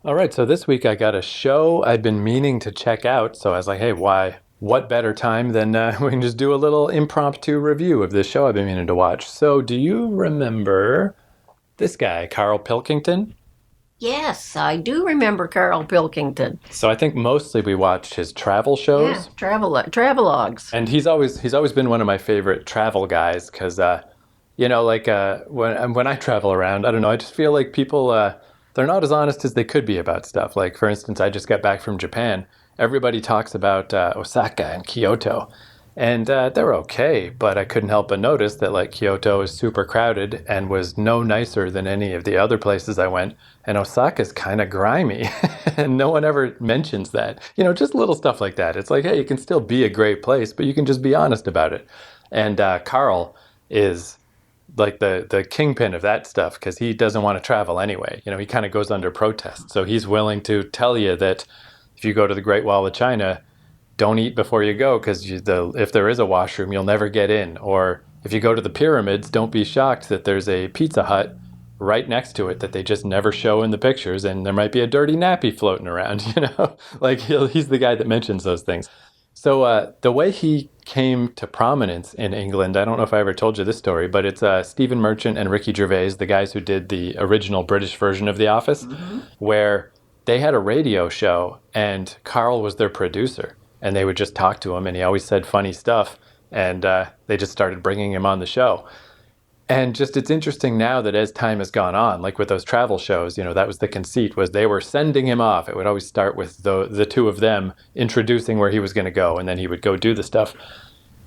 All right, so this week I got a show I'd been meaning to check out. So I was like, hey, why? What better time than we can just do a little impromptu review of this show I've been meaning to watch. So, do you remember this guy, Carl Pilkington? Yes, I do remember Carl Pilkington. So I think mostly we watched his travel Yeah, shows, travelogues. and he's always been one of my favorite travel guys because when I travel around, I don't know, I just feel like people they're not as honest as they could be about stuff. Like for instance, I just got back from Japan. Everybody talks about Osaka and Kyoto, and they're okay, but I couldn't help but notice that like Kyoto is super crowded and was no nicer than any of the other places I went. And Osaka's kind of grimy, and no one ever mentions that. Just little stuff like that. It's like, hey, you can still be a great place, but you can just be honest about it. And Carl is like the kingpin of that stuff because he doesn't want to travel anyway. He kind of goes under protest, so he's willing to tell you that if you go to the Great Wall of China, don't eat before you go because if there is a washroom, you'll never get in. Or if you go to the pyramids, don't be shocked that there's a Pizza Hut right next to it that they just never show in the pictures, and there might be a dirty nappy floating around. Like he's the guy that mentions those things. So the way he came to prominence in England, I don't know if I ever told you this story, but it's Stephen Merchant and Ricky Gervais, the guys who did the original British version of The Office, where they had a radio show and Carl was their producer, and they would just talk to him, and he always said funny stuff, and they just started bringing him on the show. And just it's interesting now that as time has gone on, like with those travel shows, that was the conceit was they were sending him off. It would always start with the two of them introducing where he was going to go, and then he would go do the stuff.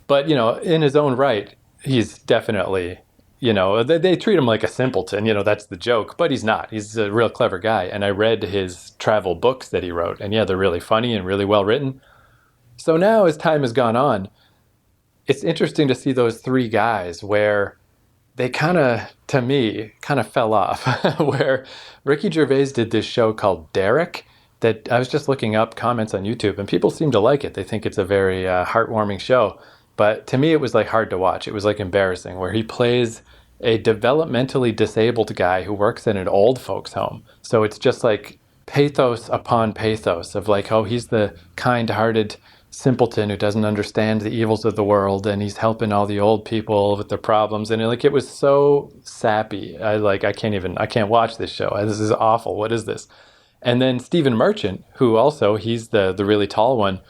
But in his own right, he's definitely they treat him like a simpleton. That's the joke, but he's not. He's a real clever guy. And I read his travel books that he wrote, and yeah, they're really funny and really well written. So now, as time has gone on, it's interesting to see those three guys where they kind of, to me, kind of fell off. Where Ricky Gervais did this show called Derek that I was just looking up comments on YouTube, and people seem to like it. They think it's a very heartwarming show. But to me, it was like hard to watch. It was like embarrassing, where he plays a developmentally disabled guy who works in an old folks home. So it's just like pathos upon pathos of like, oh, he's the kind-hearted simpleton who doesn't understand the evils of the world, and he's helping all the old people with their problems. And like it was so sappy. I can't watch this show. This is awful. What is this? And then Stephen Merchant, who also he's the really tall one.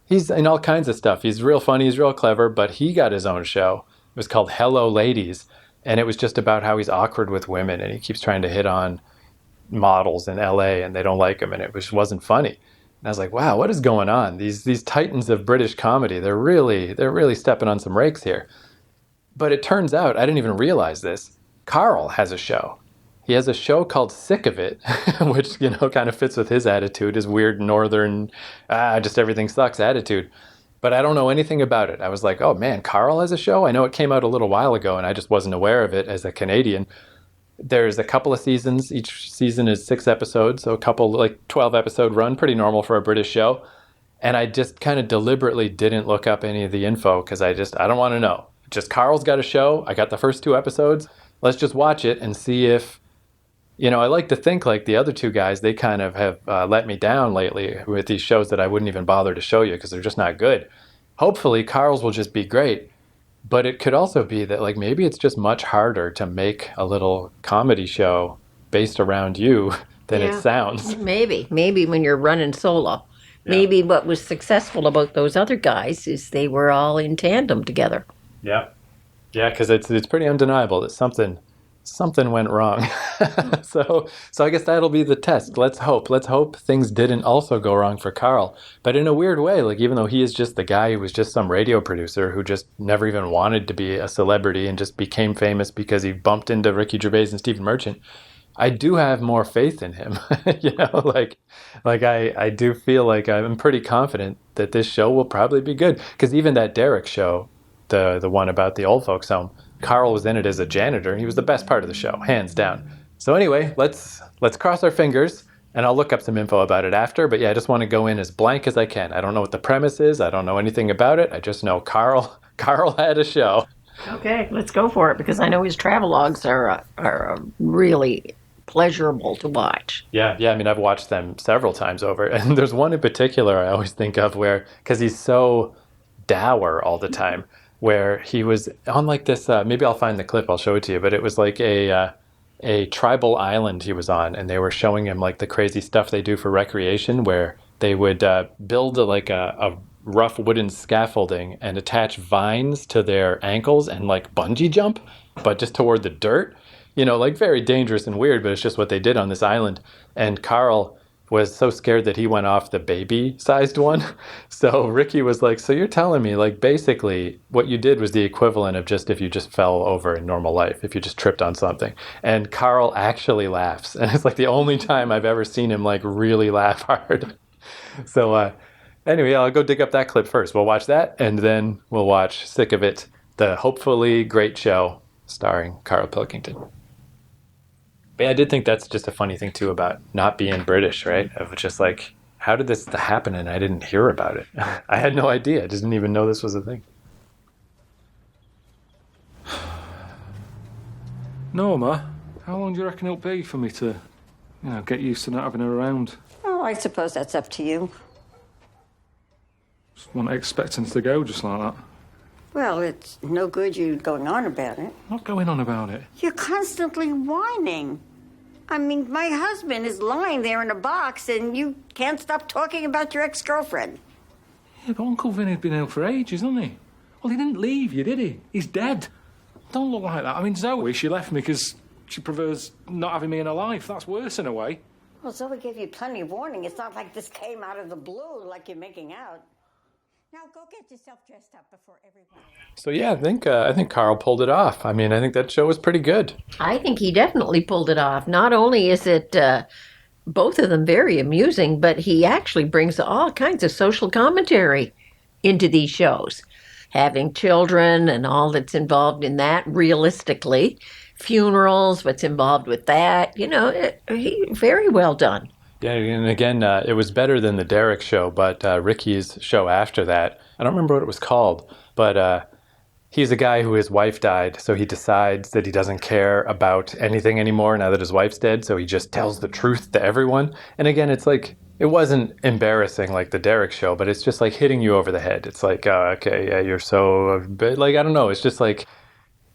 He's in all kinds of stuff. He's real funny. He's real clever. But he got his own show. It was called Hello Ladies, and it was just about how he's awkward with women, and he keeps trying to hit on models in LA, and they don't like him, and it wasn't funny. And I was like, wow, what is going on? These titans of British comedy, they're really stepping on some rakes here. But it turns out, I didn't even realize this, Carl has a show. He has a show called Sick of It, which, kind of fits with his attitude, his weird northern, just everything sucks attitude. But I don't know anything about it. I was like, oh man, Carl has a show? I know it came out a little while ago and I just wasn't aware of it as a Canadian. There's a couple of seasons. Each season is 6 episodes, so a couple, like 12 episode run, pretty normal for a British show. And I just kind of deliberately didn't look up any of the info because I don't want to know. Just Carl's got a show. I got the first 2 episodes. Let's just watch it and see if, I like to think like the other 2 guys, they kind of have let me down lately with these shows that I wouldn't even bother to show you because they're just not good. Hopefully Carl's will just be great. But it could also be that like maybe it's just much harder to make a little comedy show based around you than it Yeah, sounds. maybe when you're running solo. Yeah. Maybe what was successful about those other guys is they were all in tandem together. Yeah. Yeah, because it's pretty undeniable that something went wrong. So I guess that'll be the test. Let's hope things didn't also go wrong for Carl. But in a weird way, like even though he is just the guy who was just some radio producer who just never even wanted to be a celebrity and just became famous because he bumped into Ricky Gervais and Stephen Merchant, I do have more faith in him. I do feel like I'm pretty confident that this show will probably be good. Because even that Derek show, the one about the old folks home, Carl was in it as a janitor, and he was the best part of the show, hands down. So anyway, let's cross our fingers, and I'll look up some info about it after. But yeah, I just want to go in as blank as I can. I don't know what the premise is. I don't know anything about it. I just know Carl had a show. Okay, let's go for it because I know his travelogues are really pleasurable to watch. Yeah, yeah. I mean, I've watched them several times over, and there's one in particular I always think of where, because he's so dour all the time, where he was on like this. Maybe I'll find the clip. I'll show it to you. But it was like a tribal island he was on, and they were showing him like the crazy stuff they do for recreation, where they would build a rough wooden scaffolding and attach vines to their ankles and like bungee jump, but just toward the dirt. Like very dangerous and weird, but it's just what they did on this island. And Carl was so scared that he went off the baby-sized one. So Ricky was like, so you're telling me, like, basically what you did was the equivalent of just if you just fell over in normal life, if you just tripped on something. And Carl actually laughs. And it's like the only time I've ever seen him, like, really laugh hard. So anyway, I'll go dig up that clip first. We'll watch that, and then we'll watch Sick of It, the hopefully great show starring Carl Pilkington. But yeah, I did think that's just a funny thing, too, about not being British, right? Of just like, how did this happen and I didn't hear about it? I had no idea. I just didn't even know this was a thing. Norma, how long do you reckon it'll be for me to, get used to not having her around? Oh, I suppose that's up to you. Just wasn't expecting to go just like that. Well, it's no good you going on about it. Not going on about it. You're constantly whining. I mean, my husband is lying there in a box and you can't stop talking about your ex-girlfriend. Yeah, but Uncle Vinny's been ill for ages, hasn't he? Well, he didn't leave you, did he? He's dead. Don't look like that. I mean, Zoe, she left me because she prefers not having me in her life. That's worse in a way. Well, Zoe gave you plenty of warning. It's not like this came out of the blue like you're making out. Now go get yourself dressed up before everyone. So yeah, I think Carl pulled it off. I mean, I think that show was pretty good. I think he definitely pulled it off. Not only is it both of them very amusing, but he actually brings all kinds of social commentary into these shows. Having children and all that's involved in that realistically. Funerals, what's involved with that. He very well done. Yeah, and again, it was better than the Derek show, but Ricky's show after that, I don't remember what it was called, but he's a guy who his wife died, so he decides that he doesn't care about anything anymore now that his wife's dead, so he just tells the truth to everyone. And again, it's like, it wasn't embarrassing like the Derek show, but it's just like hitting you over the head. It's like, okay, yeah, you're so, like, I don't know, it's just like,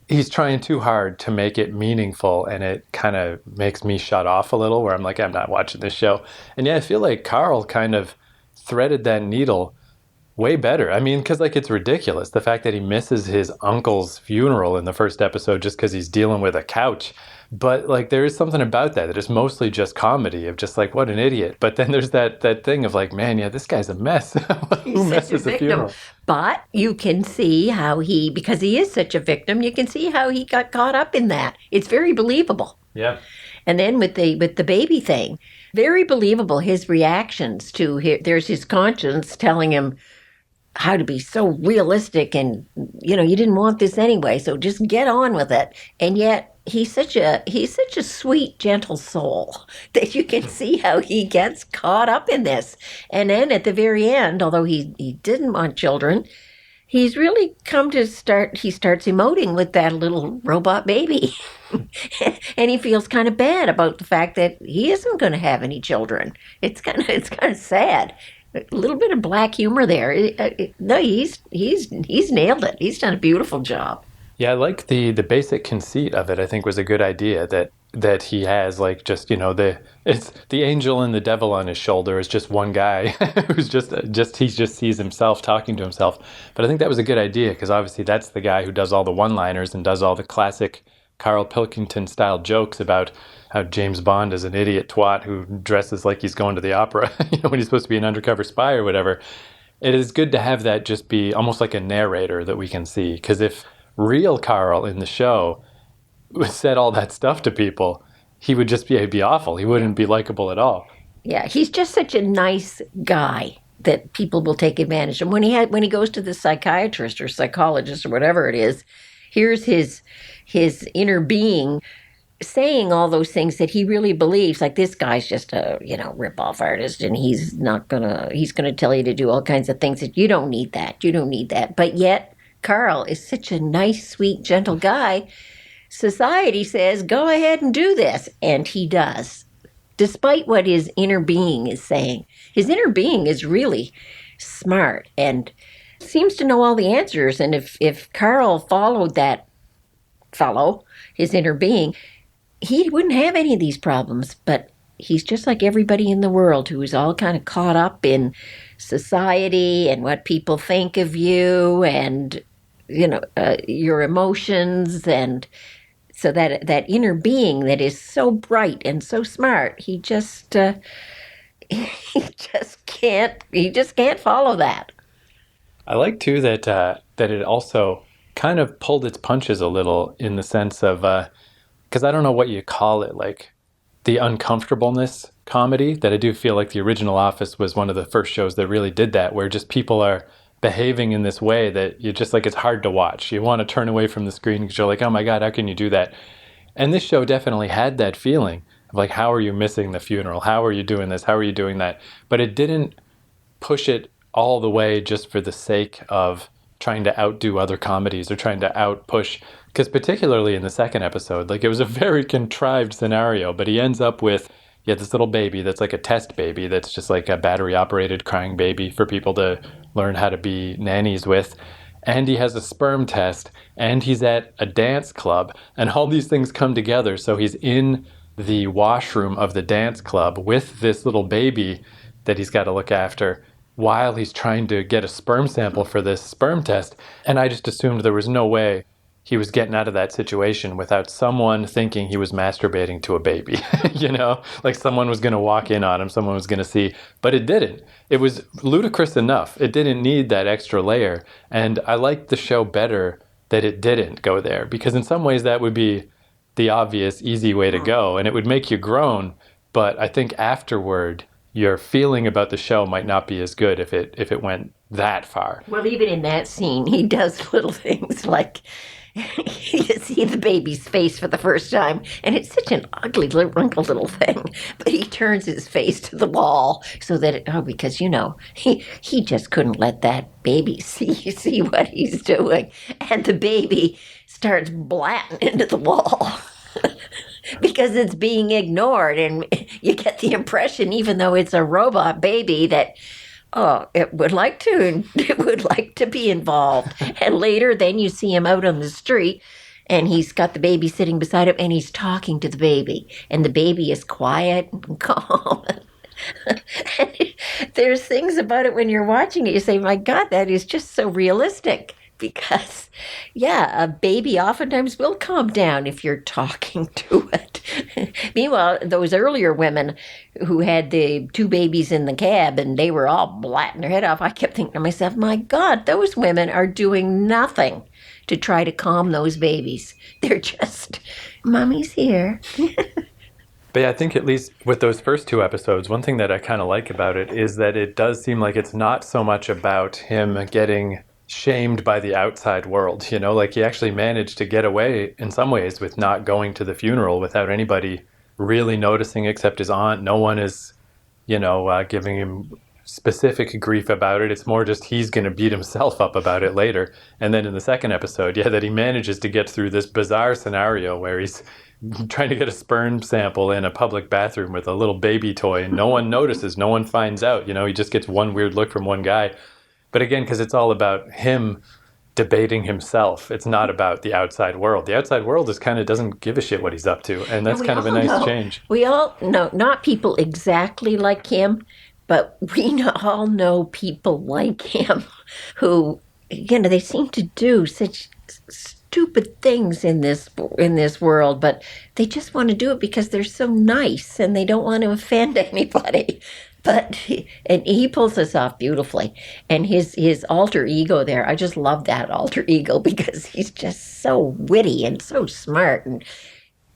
he's trying too hard to make it meaningful, and it kind of makes me shut off a little, where I'm like, I'm not watching this show. And yeah, I feel like Carl kind of threaded that needle way better. I mean, because like it's ridiculous. The fact that he misses his uncle's funeral in the first episode just because he's dealing with a couch. But like there is something about that is mostly just comedy of just like, what an idiot. But then there's that thing of like, man, yeah, this guy's a mess. Who messes a funeral? But you can see how because he is such a victim, you can see how he got caught up in that. It's very believable. Yeah. And then with the baby thing, very believable, his reactions to there's his conscience telling him how to be so realistic and, you didn't want this anyway, so just get on with it. And yet he's such a sweet, gentle soul that you can see how he gets caught up in this. And then at the very end, although he didn't want children, he's really he starts emoting with that little robot baby. And he feels kind of bad about the fact that he isn't going to have any children. It's kind of sad. A little bit of black humor there. No, he's nailed it. He's done a beautiful job. Yeah, I like the basic conceit of it. I think was a good idea that he has like just it's the angel and the devil on his shoulder is just one guy who's he just sees himself talking to himself. But I think that was a good idea because obviously that's the guy who does all the one-liners and does all the classic Carl Pilkington style jokes about how James Bond is an idiot twat who dresses like he's going to the opera, when he's supposed to be an undercover spy or whatever. It is good to have that just be almost like a narrator that we can see. Because if real Carl in the show said all that stuff to people, he would just be awful. He wouldn't be likable at all. Yeah, he's just such a nice guy that people will take advantage of. When he goes to the psychiatrist or psychologist or whatever it is, here's his inner being saying all those things that he really believes, like this guy's just a, rip-off artist and he's gonna tell you to do all kinds of things that you don't need that. But yet Carl is such a nice, sweet, gentle guy society says, go ahead and do this. And he does, despite what his inner being is saying. His inner being is really smart and seems to know all the answers. And if Carl followed that fellow, his inner being, he wouldn't have any of these problems. But he's just like everybody in the world who is all kind of caught up in society and what people think of you and, your emotions. And so that inner being that is so bright and so smart, he just can't follow that. I like too that it also kind of pulled its punches a little in the sense of because I don't know what you call it, like the uncomfortableness comedy. That I do feel like the original Office was one of the first shows that really did that, where just people are behaving in this way that you just like it's hard to watch. You want to turn away from the screen because you're like, oh my God, how can you do that? And this show definitely had that feeling of like, how are you missing the funeral? How are you doing this? How are you doing that? But it didn't push it all the way just for the sake of trying to outdo other comedies or trying to outpush. Because particularly in the second episode, like it was a very contrived scenario, but he ends up with this little baby that's like a test baby that's just like a battery operated crying baby for people to learn how to be nannies with. And he has a sperm test, and he's at a dance club, and all these things come together. So he's in the washroom of the dance club with this little baby that he's got to look after while he's trying to get a sperm sample for this sperm test. And I just assumed there was no way he was getting out of that situation without someone thinking he was masturbating to a baby. Like someone was going to walk in on him, someone was going to see, but it didn't. It was ludicrous enough. It didn't need that extra layer. And I liked the show better that it didn't go there, because in some ways that would be the obvious, easy way to go, and it would make you groan. But I think afterward, your feeling about the show might not be as good if it went that far. Well, even in that scene, he does little things like you see the baby's face for the first time, and it's such an ugly, wrinkled little thing. But he turns his face to the wall so that because he just couldn't let that baby see what he's doing, and the baby starts blatting into the wall. Because it's being ignored, and you get the impression, even though it's a robot baby, that it would like to be involved. And later, then you see him out on the street, and he's got the baby sitting beside him, and he's talking to the baby, and the baby is quiet and calm. And there's things about it when you're watching it, you say, my God, that is just so realistic. Because, a baby oftentimes will calm down if you're talking to it. Meanwhile, those earlier women who had the two babies in the cab and they were all blatting their head off, I kept thinking to myself, my God, those women are doing nothing to try to calm those babies. They're just, Mommy's here. But I think at least with those first two episodes, one thing that I kind of like about it is that it does seem like it's not so much about him getting shamed by the outside world, like he actually managed to get away in some ways with not going to the funeral without anybody really noticing except his aunt. No one is, giving him specific grief about it. It's more just he's going to beat himself up about it later. And then in the second episode, that he manages to get through this bizarre scenario where he's trying to get a sperm sample in a public bathroom with a little baby toy, and no one notices, no one finds out. He just gets one weird look from one guy. But again, because it's all about him debating himself. It's not about the outside world. The outside world is kind of doesn't give a shit what he's up to. And that's kind of a nice change. We all know, not people exactly like him, but we all know people like him who, they seem to do such stupid things in this world, but they just want to do it because they're so nice and they don't want to offend anybody. But he pulls this off beautifully, and his alter ego there, I just love that alter ego because he's just so witty and so smart, and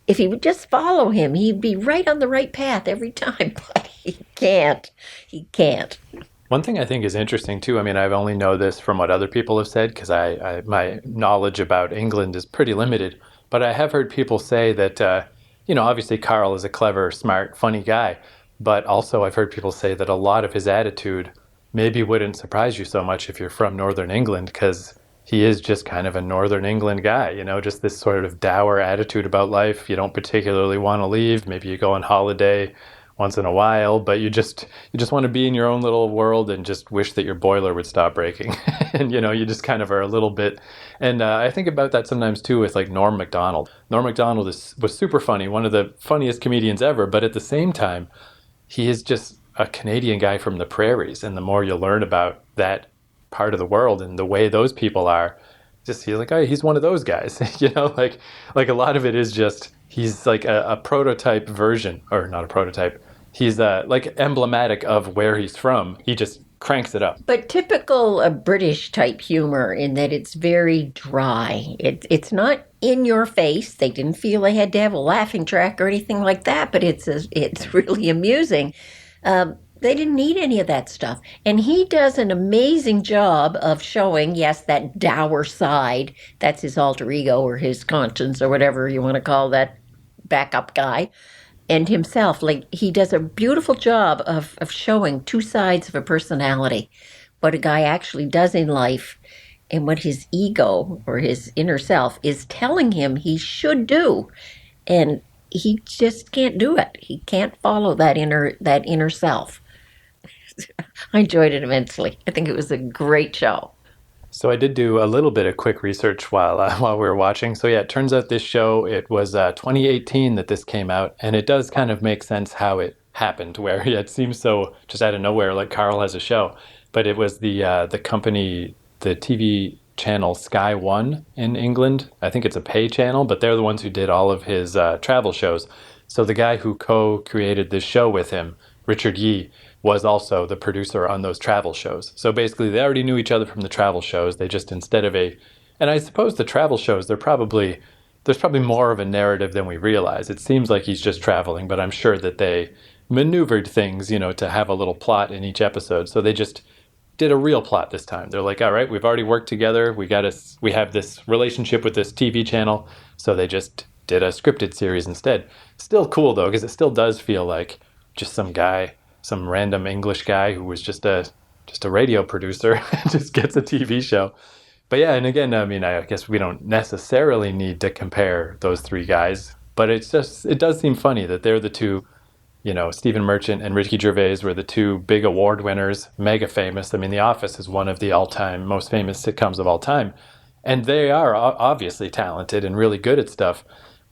if he would just follow him, he'd be right on the right path every time, but he can't. One thing I think is interesting too, I've only know this from what other people have said because my knowledge about England is pretty limited, but I have heard people say that, obviously Carl is a clever, smart, funny guy. But also I've heard people say that a lot of his attitude maybe wouldn't surprise you so much if you're from Northern England, because he is just kind of a Northern England guy, just this sort of dour attitude about life. You don't particularly want to leave. Maybe you go on holiday once in a while, but you just want to be in your own little world and just wish that your boiler would stop breaking. And you just kind of are a little bit. And I think about that sometimes too with like Norm Macdonald. Norm Macdonald was super funny, one of the funniest comedians ever, but at the same time, he is just a Canadian guy from the prairies. And the more you learn about that part of the world and the way those people are, just feel like, oh, he's one of those guys. Like a lot of it is just he's like a prototype version, or not a prototype. He's like emblematic of where he's from. He just cranks it up. But typical British type humor in that it's very dry. It's not in your face. They didn't feel they had to have a laughing track or anything like that, but it's really amusing. They didn't need any of that stuff. And he does an amazing job of showing, yes, that dour side. That's his alter ego or his conscience or whatever you want to call that backup guy. And himself, like he does a beautiful job of showing two sides of a personality, what a guy actually does in life and what his ego or his inner self is telling him he should do. And he just can't do it. He can't follow that inner self. I enjoyed it immensely. I think it was a great show. So I did do a little bit of quick research while we were watching. So yeah, it turns out this show, it was 2018 that this came out, and it does kind of make sense how it happened, where it seems so just out of nowhere, like Carl has a show. But it was the company, the TV channel Sky One in England. I think it's a pay channel, but they're the ones who did all of his travel shows. So the guy who co-created this show with him, Richard Yee, was also the producer on those travel shows. So basically they already knew each other from the travel shows. They just, instead of and I suppose the travel shows, there's probably more of a narrative than we realize. It seems like he's just traveling, but I'm sure that they maneuvered things, to have a little plot in each episode. So they just did a real plot this time. They're like, all right, we've already worked together. We have this relationship with this TV channel. So they just did a scripted series instead. Still cool though, because it still does feel like just some random English guy who was just a radio producer just gets a TV show. But yeah, and again, I mean, I guess we don't necessarily need to compare those three guys, but it does seem funny that they're the two, Stephen Merchant and Ricky Gervais were the two big award winners, mega famous. I mean, The Office is one of the all-time most famous sitcoms of all time. And they are obviously talented and really good at stuff.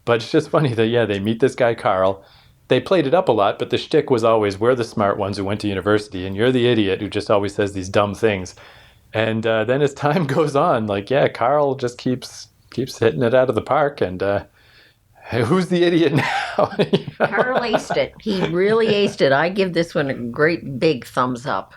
But it's just funny that, yeah, they meet this guy, Carl. They played it up a lot, but the shtick was always, we're the smart ones who went to university, and you're the idiot who just always says these dumb things. And then as time goes on, like, yeah, Carl just keeps hitting it out of the park, and who's the idiot now? Carl aced it. He really aced it. I give this one a great big thumbs up.